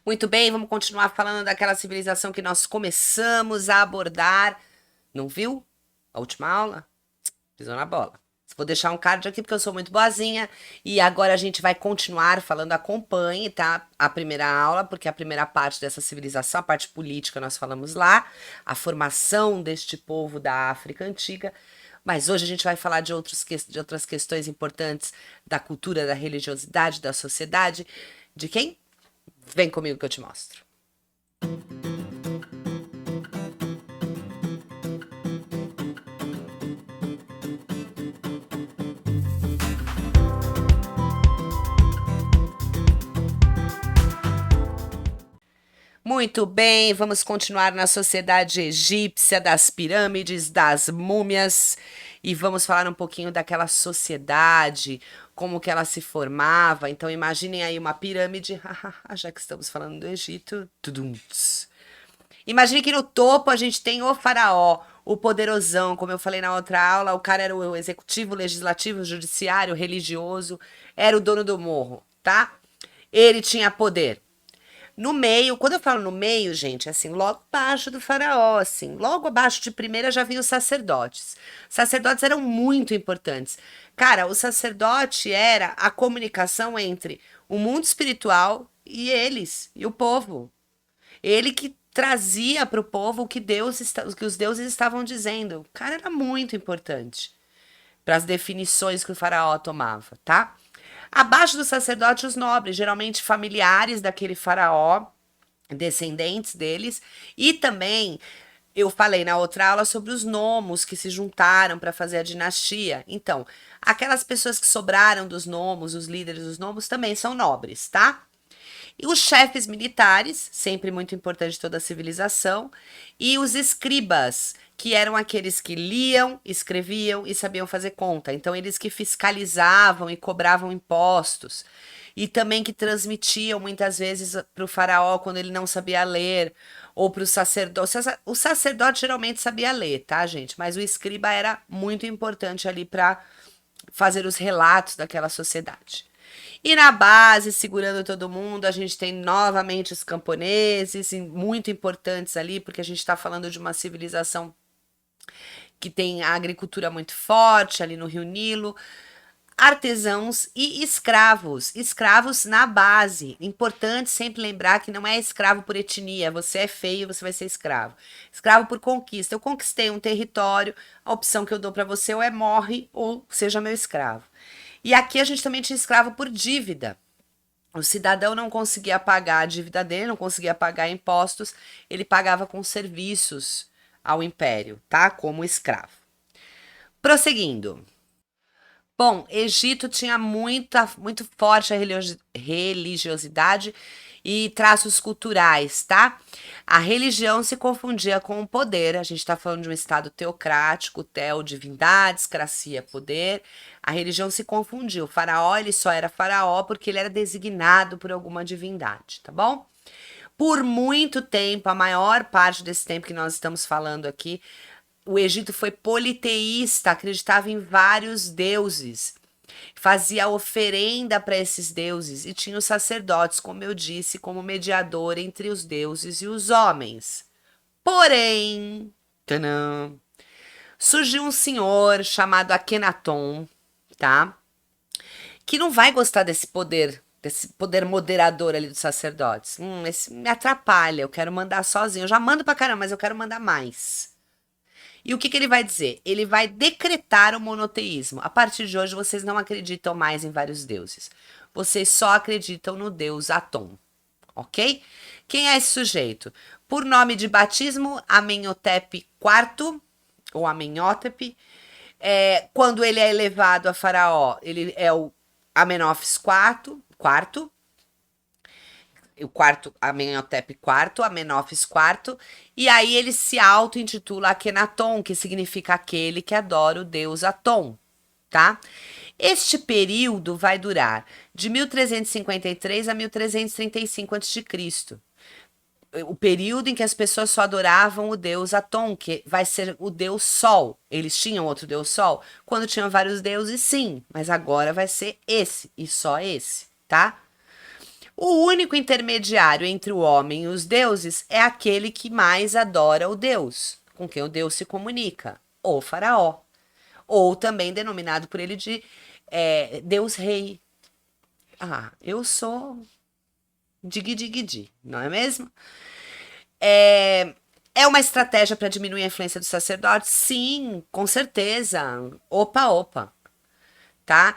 Muito bem, vamos continuar falando daquela civilização que nós começamos a abordar. Não viu? A última aula? Pisou na bola. Vou deixar um card aqui porque eu sou muito boazinha. E agora a gente vai continuar falando, acompanhe, tá? A primeira aula, porque a primeira parte dessa civilização, a parte política, nós falamos lá. A formação deste povo da África Antiga. Mas hoje a gente vai falar de outras questões importantes da cultura, da religiosidade, da sociedade. De quem? Vem comigo que eu te mostro. Muito bem, vamos continuar na sociedade egípcia, das pirâmides, das múmias, e vamos falar um pouquinho daquela sociedade, como que ela se formava. Então imaginem aí uma pirâmide, já que estamos falando do Egito. Tudums. Imagine que no topo a gente tem o faraó, o poderosão, como eu falei na outra aula, o cara era o executivo, legislativo, judiciário, religioso, era o dono do morro, tá? Ele tinha poder. No meio, quando eu falo no meio, gente, assim, logo abaixo do faraó, assim, logo abaixo de primeira já vinham os sacerdotes. Sacerdotes eram muito importantes. Cara, o sacerdote era a comunicação entre o mundo espiritual e eles, e o povo. Ele que trazia para o povo o que os deuses estavam dizendo. O cara era muito importante para as definições que o faraó tomava, tá? Abaixo do sacerdote, os nobres, geralmente familiares daquele faraó, descendentes deles, e também eu falei na outra aula sobre os nomos que se juntaram para fazer a dinastia. Então, aquelas pessoas que sobraram dos nomos, os líderes dos nomos, também são nobres, tá? E os chefes militares, sempre muito importante de toda a civilização, e os escribas, que eram aqueles que liam, escreviam e sabiam fazer conta. Então, eles que fiscalizavam e cobravam impostos. E também que transmitiam muitas vezes para o faraó quando ele não sabia ler, ou para o sacerdote. O sacerdote geralmente sabia ler, tá, gente? Mas o escriba era muito importante ali para fazer os relatos daquela sociedade. E na base, segurando todo mundo, a gente tem novamente os camponeses, muito importantes ali, porque a gente está falando de uma civilização que tem a agricultura muito forte ali no Rio Nilo. Artesãos e escravos. Escravos na base. Importante sempre lembrar que não é escravo por etnia. Você é feio, você vai ser escravo. Escravo por conquista. Eu conquistei um território, a opção que eu dou para você ou é morre ou seja meu escravo. E aqui a gente também tinha escravo por dívida. O cidadão não conseguia pagar a dívida dele, não conseguia pagar impostos, ele pagava com serviços ao império, tá? Como escravo. Prosseguindo. Bom, Egito tinha muito forte a religiosidade e traços culturais, tá? A religião se confundia com o poder. A gente está falando de um estado teocrático, divindades, cracia, poder. A religião se confundiu. O faraó, ele só era faraó porque ele era designado por alguma divindade, tá bom? Por muito tempo, a maior parte desse tempo que nós estamos falando aqui, o Egito foi politeísta, acreditava em vários deuses, fazia oferenda para esses deuses e tinha os sacerdotes, como eu disse, como mediador entre os deuses e os homens. Porém, tanã, surgiu um senhor chamado Akenaton, tá? Que não vai gostar desse poder moderador ali dos sacerdotes. Esse me atrapalha, eu quero mandar sozinho. Eu já mando pra caramba, mas eu quero mandar mais. E o que ele vai dizer? Ele vai decretar o monoteísmo. A partir de hoje, vocês não acreditam mais em vários deuses. Vocês só acreditam no deus Atom. Ok? Quem é esse sujeito? Por nome de batismo, Amenhotep IV, ou Amenhotep. Quando ele é elevado a faraó, ele é o Amenófis IV, o quarto, Amenhotep IV, Amenófis IV, e aí ele se auto-intitula Akhenaton, que significa aquele que adora o deus Atom, tá? Este período vai durar de 1353 a 1335 a.C., o período em que as pessoas só adoravam o deus Atom, que vai ser o deus Sol. Eles tinham outro deus Sol? Quando tinham vários deuses, sim, mas agora vai ser esse, e só esse, tá? O único intermediário entre o homem e os deuses é aquele que mais adora o Deus, com quem o Deus se comunica, o faraó, ou também denominado por ele de Deus Rei. Ah, eu sou Dig, não é mesmo? É, é uma estratégia para diminuir a influência dos sacerdotes? Sim, com certeza. Opa, opa, tá?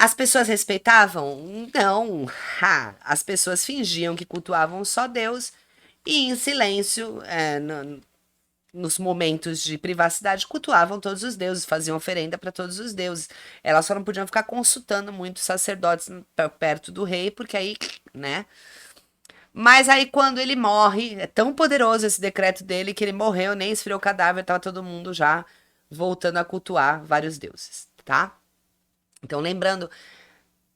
As pessoas respeitavam? Não. As pessoas fingiam que cultuavam só Deus e, em silêncio, nos momentos de privacidade, cultuavam todos os deuses, faziam oferenda para todos os deuses. Elas só não podiam ficar consultando muito os sacerdotes perto do rei, porque aí, né? Mas aí, quando ele morre, é tão poderoso esse decreto dele que ele morreu, nem esfriou o cadáver, tava todo mundo já voltando a cultuar vários deuses, tá? Então, lembrando,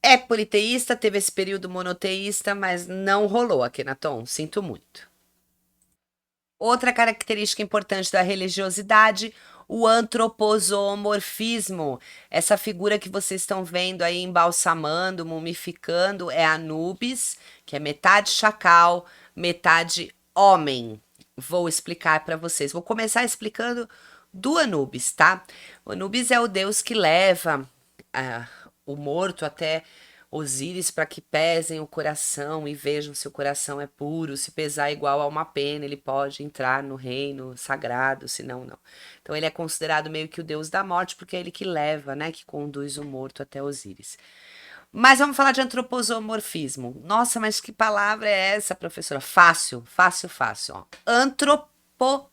é politeísta, teve esse período monoteísta, mas não rolou aqui na Tom, sinto muito. Outra característica importante da religiosidade, o antroposomorfismo. Essa figura que vocês estão vendo aí embalsamando, mumificando, é Anubis, que é metade chacal, metade homem. Vou explicar para vocês. Vou começar explicando do Anubis, tá? O Anubis é o deus que leva o morto até Osíris para que pesem o coração e vejam se o coração é puro. Se pesar igual a uma pena, ele pode entrar no reino sagrado, senão não. Então ele é considerado meio que o deus da morte, porque é ele que leva, né, que conduz o morto até Osíris. Mas vamos falar de antroposomorfismo. Nossa, mas que palavra é essa, professora? Fácil, fácil, fácil. Ó. Antropo-homem.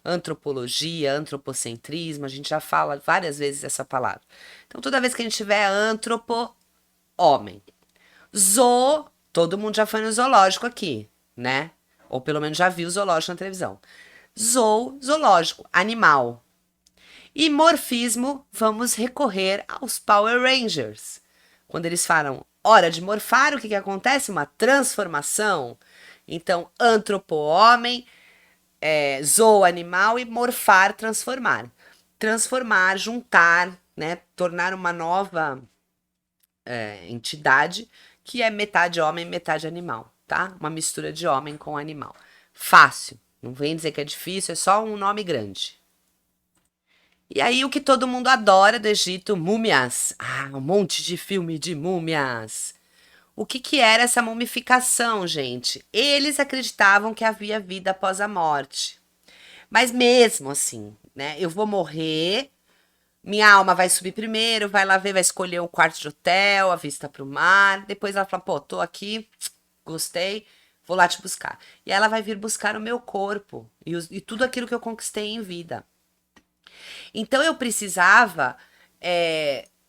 Antropologia, antropocentrismo, a gente já fala várias vezes essa palavra. Então, toda vez que a gente tiver antropo, homem. Zoo, todo mundo já foi no zoológico aqui, né? Ou pelo menos já viu zoológico na televisão. Zoológico, animal. E morfismo, vamos recorrer aos Power Rangers. Quando eles falam hora de morfar, o que acontece? Uma transformação. Então, antropo-homem, zoo animal e morfar, transformar. Transformar, juntar, né? Tornar uma nova entidade que é metade homem, metade animal, tá? Uma mistura de homem com animal. Fácil. Não vem dizer que é difícil, é só um nome grande. E aí, o que todo mundo adora do Egito, múmias. Ah, um monte de filme de múmias. O que era essa mumificação, gente? Eles acreditavam que havia vida após a morte. Mas mesmo assim, né? Eu vou morrer, minha alma vai subir primeiro, vai lá ver, vai escolher o quarto de hotel, a vista para o mar. Depois ela fala, pô, tô aqui, gostei, vou lá te buscar. E ela vai vir buscar o meu corpo e tudo aquilo que eu conquistei em vida. Então eu precisava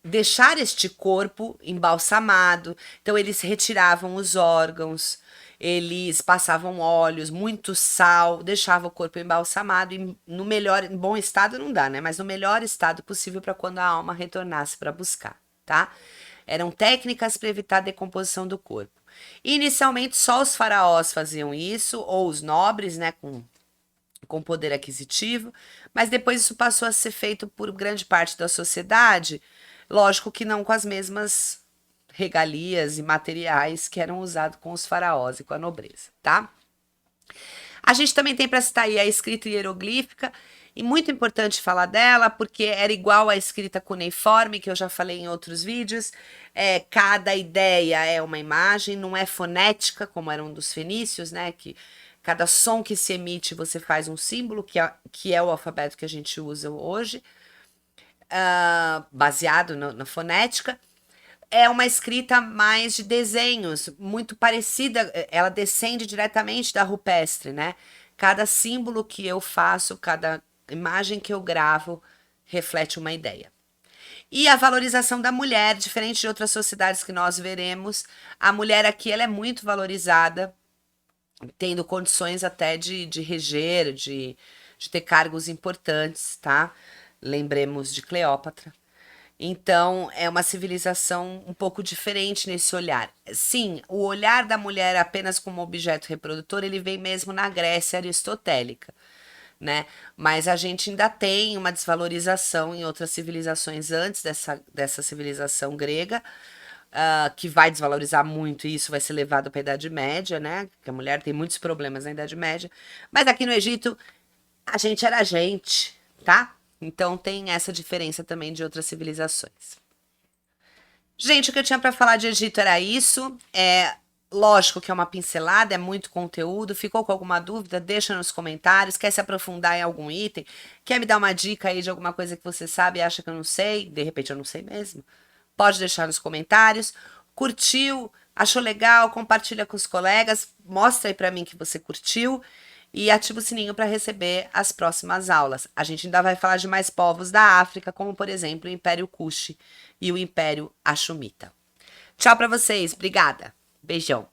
deixar este corpo embalsamado. Então eles retiravam os órgãos, eles passavam óleos, muito sal, deixava o corpo embalsamado e no melhor, em bom estado não dá, né? Mas no melhor estado possível para quando a alma retornasse para buscar, tá? Eram técnicas para evitar a decomposição do corpo. Inicialmente só os faraós faziam isso, ou os nobres, né, com poder aquisitivo, mas depois isso passou a ser feito por grande parte da sociedade, lógico que não com as mesmas regalias e materiais que eram usados com os faraós e com a nobreza, tá? A gente também tem para citar aí a escrita hieroglífica, e muito importante falar dela, porque era igual à escrita cuneiforme, que eu já falei em outros vídeos. Cada ideia é uma imagem, não é fonética, como era um dos fenícios, né? Que cada som que se emite, você faz um símbolo, que é o alfabeto que a gente usa hoje, baseado na fonética. É uma escrita mais de desenhos, muito parecida, ela descende diretamente da rupestre, né? Cada símbolo que eu faço, cada imagem que eu gravo, reflete uma ideia. E a valorização da mulher, diferente de outras sociedades que nós veremos, a mulher aqui ela é muito valorizada, tendo condições até de reger, de ter cargos importantes, tá? Lembremos de Cleópatra. Então, é uma civilização um pouco diferente nesse olhar. Sim, o olhar da mulher apenas como objeto reprodutor, ele vem mesmo na Grécia aristotélica, né? Mas a gente ainda tem uma desvalorização em outras civilizações antes dessa civilização grega, que vai desvalorizar muito e isso vai ser levado para a Idade Média, né? Que a mulher tem muitos problemas na Idade Média. Mas aqui no Egito, a gente era gente, tá? Então tem essa diferença também de outras civilizações. Gente, o que eu tinha para falar de Egito era isso. Lógico que é uma pincelada, é muito conteúdo. Ficou com alguma dúvida? Deixa nos comentários. Quer se aprofundar em algum item? Quer me dar uma dica aí de alguma coisa que você sabe e acha que eu não sei? De repente eu não sei mesmo. Pode deixar nos comentários. Curtiu? Achou legal? Compartilha com os colegas. Mostra aí para mim que você curtiu. E ativa o sininho para receber as próximas aulas. A gente ainda vai falar de mais povos da África, como por exemplo o Império Kush e o Império Axumita. Tchau para vocês. Obrigada. Beijão.